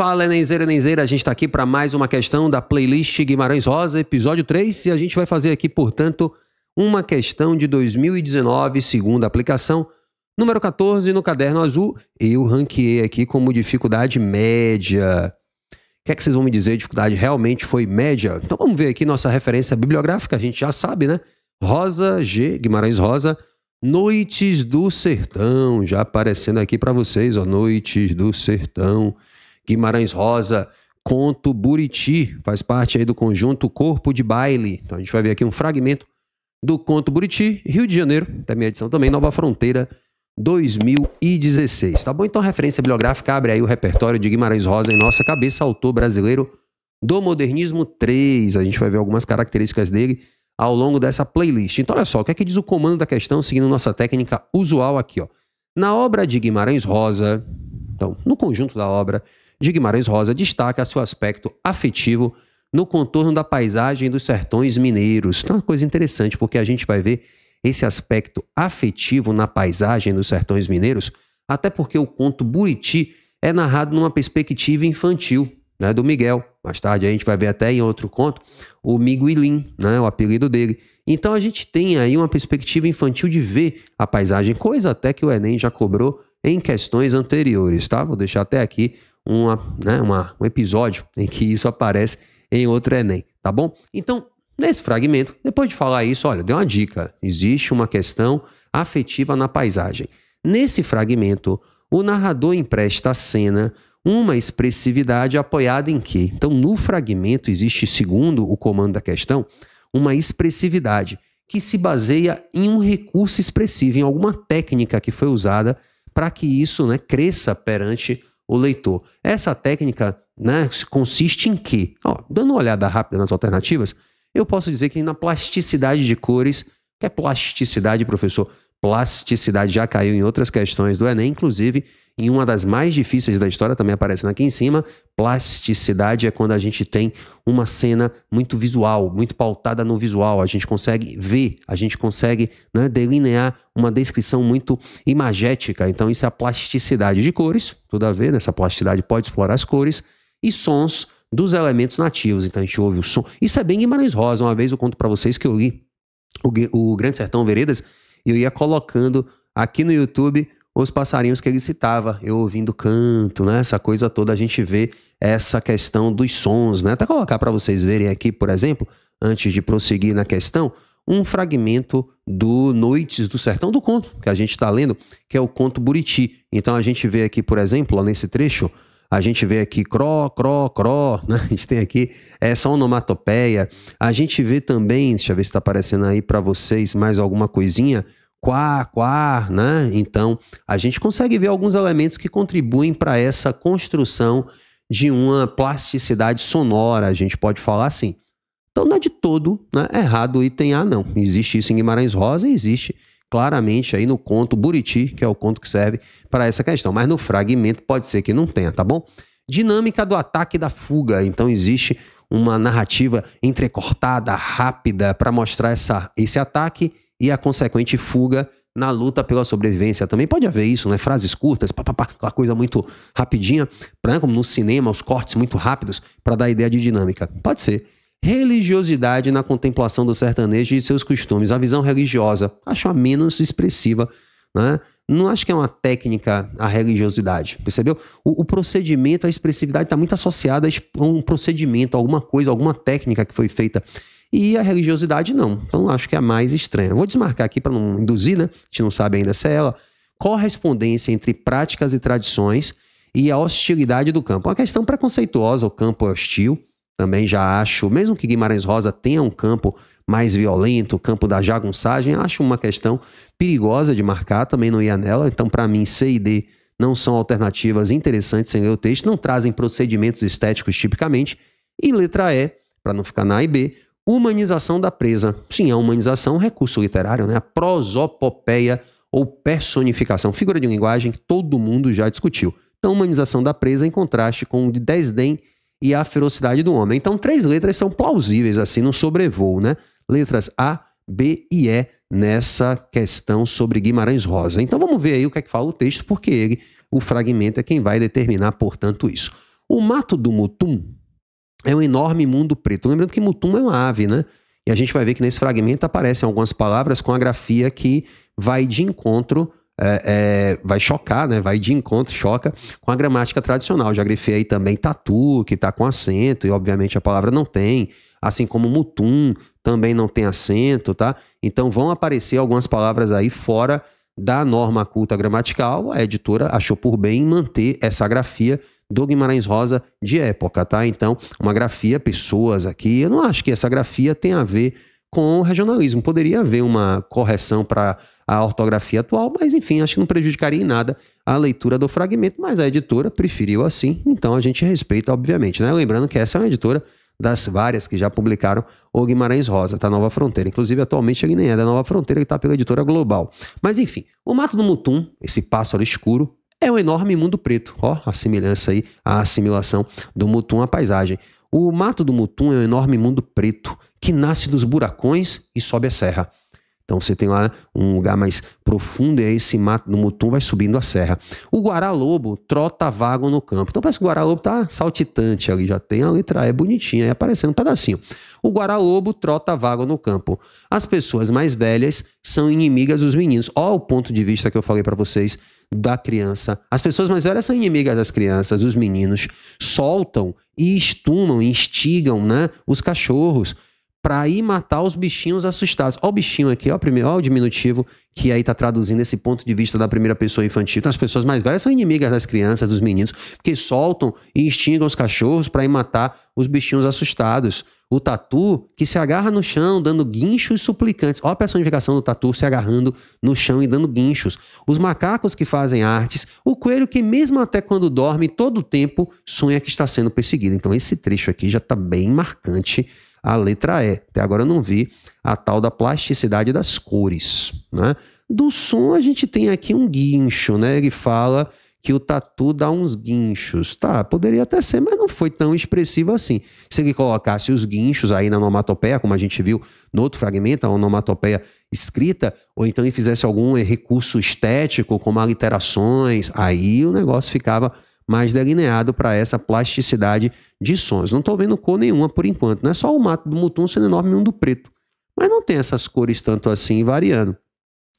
Fala, Enemzeira, a gente está aqui para mais uma questão da playlist Guimarães Rosa, episódio 3, e a gente vai fazer aqui, portanto, uma questão de 2019, segunda aplicação, número 14 no caderno azul. Eu ranqueei aqui como dificuldade média. O que é que vocês vão me dizer? Dificuldade realmente foi média? Então vamos ver aqui nossa referência bibliográfica, a gente já sabe, né? Rosa G, Guimarães Rosa, Noites do Sertão, já aparecendo aqui para vocês, ó, Noites do Sertão, Guimarães Rosa, Conto Buriti, faz parte aí do conjunto Corpo de Baile. Então a gente vai ver aqui um fragmento do Conto Buriti, Rio de Janeiro, da minha edição também, Nova Fronteira, 2016. Tá bom? Então a referência bibliográfica abre aí o repertório de Guimarães Rosa em nossa cabeça, autor brasileiro do Modernismo 3. A gente vai ver algumas características dele ao longo dessa playlist. Então olha só, o que é que diz o comando da questão, seguindo nossa técnica usual aqui, ó. Na obra de Guimarães Rosa, então, no conjunto da obra de Guimarães Rosa, destaca seu aspecto afetivo no contorno da paisagem dos sertões mineiros. Então, uma coisa interessante, porque a gente vai ver esse aspecto afetivo na paisagem dos sertões mineiros, até porque o conto Buriti é narrado numa perspectiva infantil, né, do Miguel. Mais tarde a gente vai ver até em outro conto o Miguelim, né, o apelido dele. Então a gente tem aí uma perspectiva infantil de ver a paisagem, coisa até que o Enem já cobrou em questões anteriores, tá? Vou deixar até aqui um episódio em que isso aparece em outro Enem, tá bom? Então, nesse fragmento, depois de falar isso, olha, deu uma dica. Existe uma questão afetiva na paisagem. Nesse fragmento, o narrador empresta à cena uma expressividade apoiada em quê? Então, no fragmento existe, segundo o comando da questão, uma expressividade que se baseia em um recurso expressivo, em alguma técnica que foi usada para que isso, né, cresça perante o leitor. Essa técnica, né, consiste em quê? Ó, dando uma olhada rápida nas alternativas, eu posso dizer que na plasticidade de cores, que é plasticidade, professor? Plasticidade já caiu em outras questões do Enem, inclusive em uma das mais difíceis da história, também aparecendo aqui em cima. Plasticidade é quando a gente tem uma cena muito visual, muito pautada no visual. A gente consegue ver, a gente consegue, né, delinear uma descrição muito imagética. Então isso é a plasticidade de cores, tudo a ver, nessa plasticidade pode explorar as cores e sons dos nativos. Então a gente ouve o som. Isso é bem Guimarães Rosa. Uma vez eu conto para vocês que eu li o Grande Sertão Veredas e eu ia colocando aqui no YouTube os passarinhos que ele citava, eu ouvindo canto, né? Essa coisa toda, a gente vê essa questão dos sons, né? Até colocar para vocês verem aqui, por exemplo, antes de prosseguir na questão, um fragmento do Noites do Sertão, do conto que a gente está lendo, que é o conto Buriti. Então a gente vê aqui, por exemplo, ó, nesse trecho, a gente vê aqui cró, cró, cró, né? A gente tem aqui essa onomatopeia. A gente vê também, deixa eu ver se está aparecendo aí para vocês mais alguma coisinha, quá, quá, né? Então, a gente consegue ver alguns elementos que contribuem para essa construção de uma plasticidade sonora, a gente pode falar assim. Então, não é de todo, né, errado o item A, não. Existe isso em Guimarães Rosa e existe claramente aí no conto Buriti, que é o conto que serve para essa questão. Mas no fragmento pode ser que não tenha, tá bom? Dinâmica do ataque e da fuga. Então, existe uma narrativa entrecortada, rápida, para mostrar esse ataque e a consequente fuga na luta pela sobrevivência. Também pode haver isso, né? Frases curtas, aquela coisa muito rapidinha, né? Como no cinema, os cortes muito rápidos para dar ideia de dinâmica. Pode ser. Religiosidade na contemplação do sertanejo e seus costumes. A visão religiosa, acho a menos expressiva, né? Não acho que é uma técnica a religiosidade, percebeu? O procedimento, a expressividade está muito associada a um procedimento, alguma coisa, alguma técnica que foi feita. E a religiosidade não. Então acho que é a mais estranha. Vou desmarcar aqui para não induzir, né? A gente não sabe ainda se é ela. Correspondência entre práticas e tradições e a hostilidade do campo. Uma questão preconceituosa, o campo é hostil. Também já acho, mesmo que Guimarães Rosa tenha um campo mais violento, o campo da jagunçagem, acho uma questão perigosa de marcar, também não ia nela. Então, para mim, C e D não são alternativas interessantes sem ler o texto, não trazem procedimentos estéticos tipicamente. E letra E, para não ficar na A e B, humanização da presa. Sim, a humanização, recurso literário, né? A prosopopeia ou personificação, figura de linguagem que todo mundo já discutiu. Então, humanização da presa em contraste com o de desdém e a ferocidade do homem. Então, 3 letras são plausíveis, assim, no sobrevoo, né? Letras A, B e E nessa questão sobre Guimarães Rosa. Então, vamos ver aí o que é que fala o texto, porque ele, o fragmento, é quem vai determinar, portanto, isso. O mato do mutum é um enorme mundo preto. Lembrando que mutum é uma ave, né? E a gente vai ver que nesse fragmento aparecem algumas palavras com a grafia que vai de encontro, vai chocar, né? Vai de encontro, choca com a gramática tradicional. Já grifei aí também tatu, que está com acento, e obviamente a palavra não tem. Assim como mutum também não tem acento, tá? Então vão aparecer algumas palavras aí fora da norma culta gramatical. A editora achou por bem manter essa grafia do Guimarães Rosa de época, tá? Então, uma grafia, pessoas aqui, eu não acho que essa grafia tem a ver com o regionalismo. Poderia haver uma correção para a ortografia atual, mas enfim, acho que não prejudicaria em nada a leitura do fragmento, mas a editora preferiu assim, então a gente respeita, obviamente, né? Lembrando que essa é uma editora das várias que já publicaram o Guimarães Rosa, tá? Nova Fronteira. Inclusive, atualmente ele nem é da Nova Fronteira, ele tá pela editora Global. Mas enfim, o mato do mutum, esse pássaro escuro, é um enorme mundo preto. Ó, a semelhança aí, a assimilação do mutum à paisagem. O mato do mutum é um enorme mundo preto que nasce dos buracões e sobe a serra. Então você tem lá um lugar mais profundo e aí esse mato do mutum vai subindo a serra. O guará-lobo trota vago no campo. Então parece que o guará-lobo tá saltitante ali, já tem a letra E bonitinha aí aparecendo um pedacinho. O guará-lobo trota vago no campo. As pessoas mais velhas são inimigas dos meninos. Ó o ponto de vista que eu falei para vocês da criança. As pessoas mais velhas são inimigas das crianças, dos meninos. Soltam e estumam, instigam, né, os cachorros para ir matar os bichinhos assustados. Ó o bichinho aqui, ó o diminutivo, que aí tá traduzindo esse ponto de vista da primeira pessoa infantil. Então as pessoas mais velhas são inimigas das crianças, dos meninos, porque soltam e instigam os cachorros para ir matar os bichinhos assustados. O tatu que se agarra no chão, dando guinchos suplicantes. Ó a personificação do tatu se agarrando no chão e dando guinchos. Os macacos que fazem artes. O coelho que mesmo até quando dorme, todo o tempo, sonha que está sendo perseguido. Então esse trecho aqui já está bem marcante. A letra E. Até agora eu não vi a tal da plasticidade das cores, né? Do som a gente tem aqui um guincho, né? Ele fala que o tatu dá uns guinchos. Tá, poderia até ser, mas não foi tão expressivo assim. Se ele colocasse os guinchos aí na onomatopeia, como a gente viu no outro fragmento, a onomatopeia escrita, ou então ele fizesse algum recurso estético, como aliterações, aí o negócio ficava mais delineado para essa plasticidade de sons. Não estou vendo cor nenhuma por enquanto. Não é só o mato do mutum sendo enorme mundo preto. Mas não tem essas cores tanto assim variando.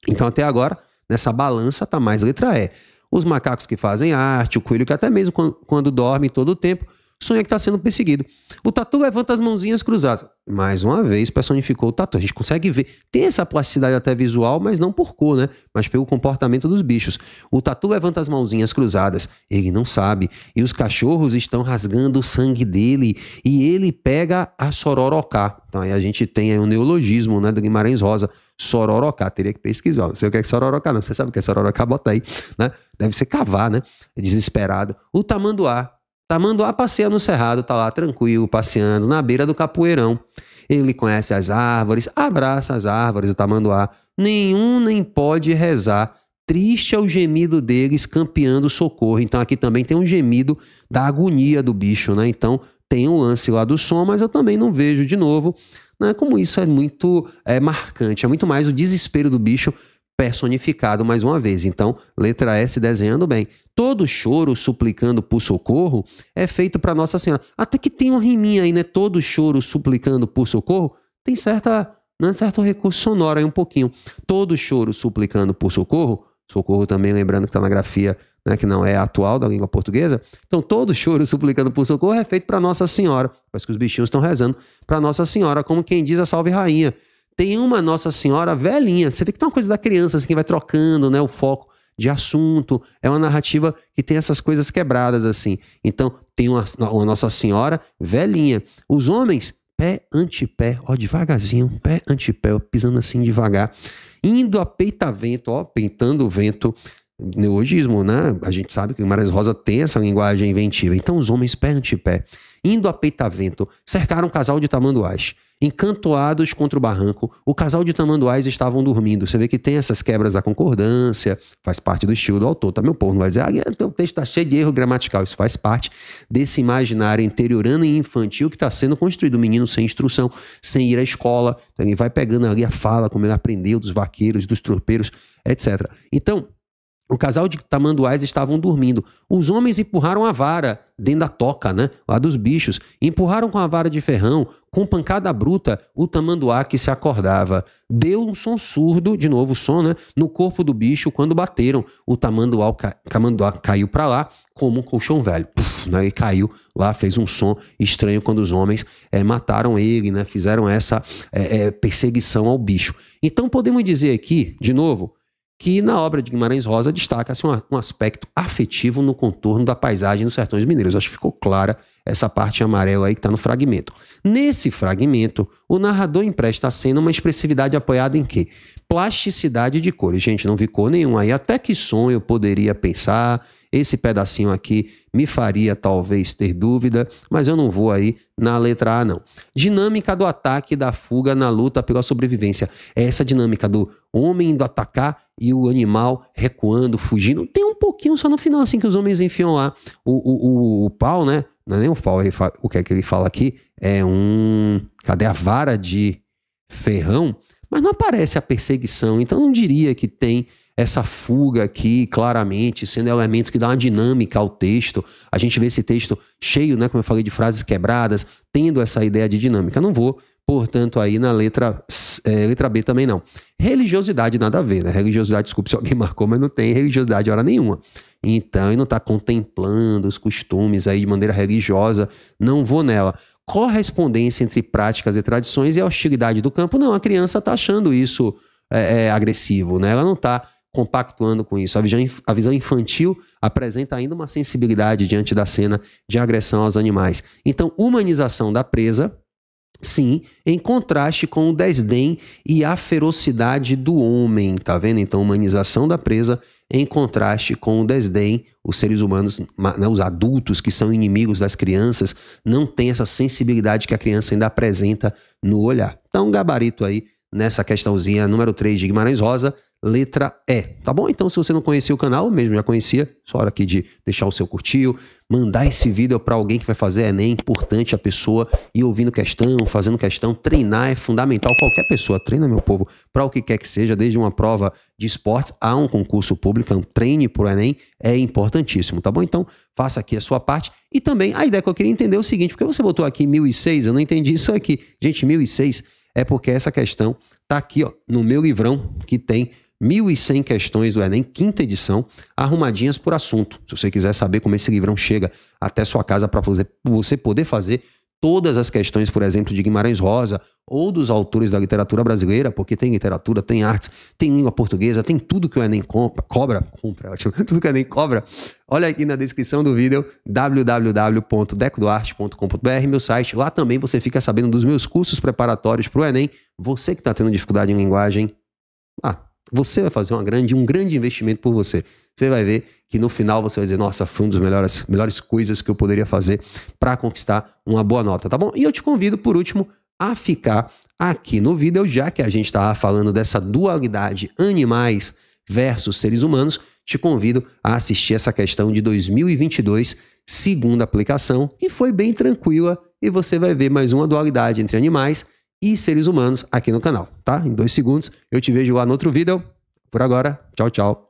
Então até agora, nessa balança está mais letra E. Os macacos que fazem arte, o coelho que até mesmo quando dorme todo o tempo, sonha que está sendo perseguido. O tatu levanta as mãozinhas cruzadas. Mais uma vez personificou o tatu. A gente consegue ver. Tem essa plasticidade até visual, mas não por cor, né? Mas pelo comportamento dos bichos. O tatu levanta as mãozinhas cruzadas. Ele não sabe. E os cachorros estão rasgando o sangue dele. E ele pega a sororocá. Então aí a gente tem aí um neologismo, né, do Guimarães Rosa. Sororocá. Teria que pesquisar. Não sei o que é sororocá, não. Você sabe o que é sororocá? Bota aí, né? Deve ser cavar, né? Desesperado. O tamanduá. Tamanduá passeia no cerrado, tá lá tranquilo, passeando na beira do capoeirão. Ele conhece as árvores, abraça as árvores, o tamanduá. Nenhum nem pode rezar. Triste é o gemido deles campeando socorro. Então aqui também tem um gemido da agonia do bicho, né? Então tem um lance lá do som, mas eu também não vejo de novo, né? Como isso é muito marcante. É muito mais o desespero do bicho personificado mais uma vez. Então, letra S desenhando bem. Todo choro suplicando por socorro é feito para Nossa Senhora. Até que tem uma riminha aí, né? Todo choro suplicando por socorro tem certo recurso sonoro aí um pouquinho. Todo choro suplicando por socorro, socorro também lembrando que está na grafia, né, que não é atual da língua portuguesa. Então, todo choro suplicando por socorro é feito para Nossa Senhora. Parece que os bichinhos estão rezando para Nossa Senhora, como quem diz a Salve Rainha. Tem uma Nossa Senhora velhinha. Você vê que tem uma coisa da criança, assim, que vai trocando, né, o foco de assunto. É uma narrativa que tem essas coisas quebradas, assim. Então, tem uma Nossa Senhora velhinha. Os homens, pé ante pé, ó, devagarzinho, pé ante pé, ó, pisando assim devagar. Indo a peitavento, ó, peitando o vento. Neologismo, né? A gente sabe que o Guimarães Rosa tem essa linguagem inventiva. Então, os homens, pé ante pé, indo a peitavento, cercaram um casal de tamanduás. Encantoados contra o barranco, o casal de tamanduás estavam dormindo. Você vê que tem essas quebras da concordância, faz parte do estilo do autor, tá? Meu povo não vai dizer, o texto está cheio de erro gramatical. Isso faz parte desse imaginário interiorano e infantil que está sendo construído. O menino sem instrução, sem ir à escola. Então, ele vai pegando ali a fala, como ele aprendeu dos vaqueiros, dos tropeiros, etc. Então, O casal de tamanduás estavam dormindo. Os homens empurraram a vara dentro da toca, né? Lá dos bichos. Empurraram com a vara de ferrão, com pancada bruta, o tamanduá que se acordava. Deu um som surdo, de novo o som, né? No corpo do bicho quando bateram. O tamanduá caiu para lá como um colchão velho. Puf, né? E caiu lá, fez um som estranho quando os homens mataram ele, né? Fizeram essa perseguição ao bicho. Então podemos dizer aqui, de novo, que na obra de Guimarães Rosa destaca-se um aspecto afetivo no contorno da paisagem dos sertões mineiros. Acho que ficou clara essa parte amarela aí que está no fragmento. Nesse fragmento, o narrador empresta à cena uma expressividade apoiada em quê? Plasticidade de cores. Gente, não vi cor nenhuma aí. Até que som eu poderia pensar? Esse pedacinho aqui me faria talvez ter dúvida, mas eu não vou aí na letra A, não. Dinâmica do ataque e da fuga na luta pela sobrevivência. É essa dinâmica do homem indo atacar e o animal recuando, fugindo. Tem um pouquinho só no final, assim, que os homens enfiam lá o pau, né? Não é nem o pau, o que é que ele fala aqui? É cadê a vara de ferrão? Mas não aparece a perseguição, então não diria que tem essa fuga aqui, claramente, sendo elemento que dá uma dinâmica ao texto. A gente vê esse texto cheio, né, como eu falei, de frases quebradas, tendo essa ideia de dinâmica. Não vou, portanto, aí na letra B também não. Religiosidade nada a ver, né? Religiosidade, desculpe se alguém marcou, mas não tem religiosidade hora nenhuma. Então, ele não está contemplando os costumes aí de maneira religiosa, não vou nela. Correspondência entre práticas e tradições e a hostilidade do campo, não, a criança está achando isso agressivo, né? Ela não está compactuando com isso. A visão infantil apresenta ainda uma sensibilidade diante da cena de agressão aos animais. Então, humanização da presa, sim, em contraste com o desdém e a ferocidade do homem, tá vendo? Então, humanização da presa em contraste com o desdém. Os seres humanos, né, os adultos que são inimigos das crianças, não têm essa sensibilidade que a criança ainda apresenta no olhar. Então, gabarito aí nessa questãozinha número 3 de Guimarães Rosa, letra E, tá bom? Então, se você não conhecia o canal, mesmo já conhecia, só hora aqui de deixar o seu curtir, mandar esse vídeo para alguém que vai fazer Enem, importante a pessoa ir ouvindo questão, fazendo questão, treinar é fundamental, qualquer pessoa treina, meu povo, para o que quer que seja, desde uma prova de esportes a um concurso público, um treine pro Enem é importantíssimo, tá bom? Então, faça aqui a sua parte e também a ideia que eu queria entender é o seguinte, porque você botou aqui 1006, eu não entendi isso aqui, gente, 1006 é porque essa questão tá aqui, ó, no meu livrão, que tem 1.100 questões do Enem, 5ª edição, arrumadinhas por assunto. Se você quiser saber como esse livrão chega até sua casa para você poder fazer todas as questões, por exemplo, de Guimarães Rosa ou dos autores da literatura brasileira, porque tem literatura, tem artes, tem língua portuguesa, tem tudo que o Enem cobra, tudo que o Enem cobra. Olha aqui na descrição do vídeo, www.decodoarte.com.br, meu site. Lá também você fica sabendo dos meus cursos preparatórios para o Enem. Você que está tendo dificuldade em linguagem, você vai fazer um grande investimento por você. Você vai ver que no final você vai dizer, nossa, foi uma das melhores coisas que eu poderia fazer para conquistar uma boa nota, tá bom? E eu te convido, por último, a ficar aqui no vídeo, já que a gente estava falando dessa dualidade animais versus seres humanos, te convido a assistir essa questão de 2022, segunda aplicação, que foi bem tranquila e você vai ver mais uma dualidade entre animais e seres humanos aqui no canal, tá? Em 2 segundos, eu te vejo lá no outro vídeo. Por agora, tchau, tchau.